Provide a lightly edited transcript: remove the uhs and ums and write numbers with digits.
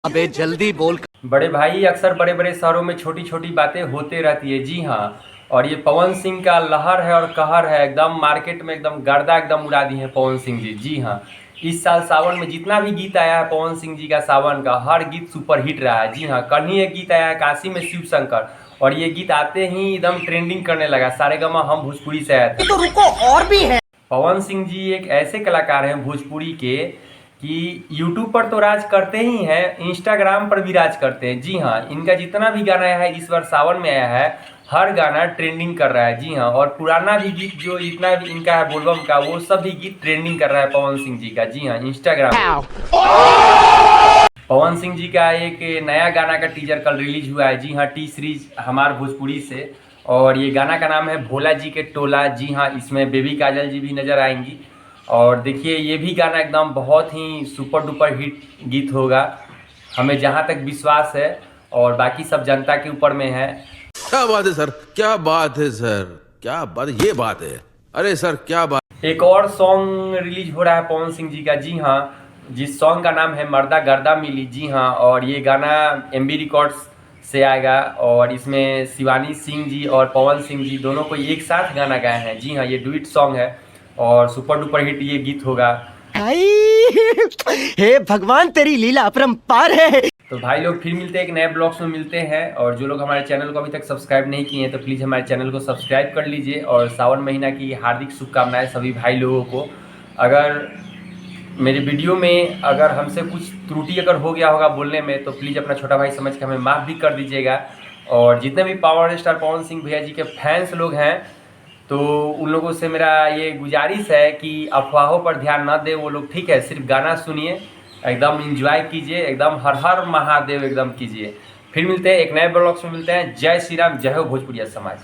अबे जल्दी बोल। बड़े भाई, अक्सर बड़े बड़े शहरों में छोटी छोटी बातें होते रहती है। जी हाँ, और ये पवन सिंह का लहर है और कहर है। एकदम मार्केट में एकदम गर्दा एकदम उड़ा दी है पवन सिंह जी। जी हाँ, इस साल सावन में जितना भी गीत आया है पवन सिंह जी का सावन का, हर गीत सुपर हिट रहा है। जी हाँ, कल ही एक गीत आया है काशी में शिव शंकर, और ये गीत आते ही एकदम ट्रेंडिंग करने लगा। सारेगामा हम भोजपुरी से आया था। तो रुको और भी है। पवन सिंह जी एक ऐसे कलाकार हैं भोजपुरी के कि यूट्यूब पर तो राज करते ही हैं, इंस्टाग्राम पर भी राज करते हैं। जी हाँ, इनका जितना भी गाना आया है इस बार सावन में आया है, हर गाना ट्रेंडिंग कर रहा है। जी हाँ, और पुराना भी गीत जो जितना भी इनका है बोलबम का, वो सब भी गीत ट्रेंडिंग कर रहा है पवन सिंह जी का। जी हाँ, इंस्टाग्राम। पवन सिंह जी का एक नया गाना का टीजर कल रिलीज हुआ है। जी हाँ, टी सीरीज हमार भोजपुरी से, और ये गाना का नाम है भोला जी के टोला। जी हाँ, इसमें बेबी काजल जी भी नज़र आएंगी। और देखिए, ये भी गाना एकदम बहुत ही सुपर डुपर हिट गीत होगा, हमें जहाँ तक विश्वास है, और बाकी सब जनता के ऊपर में है। क्या बात है सर, क्या बात है सर, क्या बात, ये बात है। अरे सर क्या बात। एक और सॉन्ग रिलीज हो रहा है पवन सिंह जी का। जी हाँ, जिस सॉन्ग का नाम है मर्दा गर्दा मिली। जी हाँ, और ये गाना MB रिकॉर्ड्स से आएगा, और इसमें शिवानी सिंह जी और पवन सिंह जी दोनों को एक साथ गाना गाए हैं। जी हाँ, ये डुइट सॉन्ग है और सुपर डुपर हिट ये गीत होगा। हे भगवान, तेरी लीला अपरंपार है। तो भाई लोग, फिर मिलते हैं एक नए ब्लॉग्स में मिलते हैं। और जो लोग हमारे चैनल को अभी तक सब्सक्राइब नहीं किए हैं तो प्लीज़ हमारे चैनल को सब्सक्राइब कर लीजिए। और सावन महीना की हार्दिक शुभकामनाएं सभी भाई लोगों को। अगर मेरी वीडियो में अगर हमसे कुछ त्रुटि अगर हो गया होगा बोलने में, तो प्लीज़ अपना छोटा भाई समझ के हमें माफ़ भी कर दीजिएगा। और जितने भी पावर स्टार पवन सिंह भैया जी के फैंस लोग हैं, तो उन लोगों से मेरा ये गुजारिश है कि अफवाहों पर ध्यान ना दे वो लोग, ठीक है। सिर्फ गाना सुनिए, एकदम इंजॉय कीजिए, एकदम हर हर महादेव एकदम कीजिए। फिर मिलते हैं एक नए ब्लॉग्स में मिलते हैं। जय श्री राम, जय हो भोजपुरिया समाज।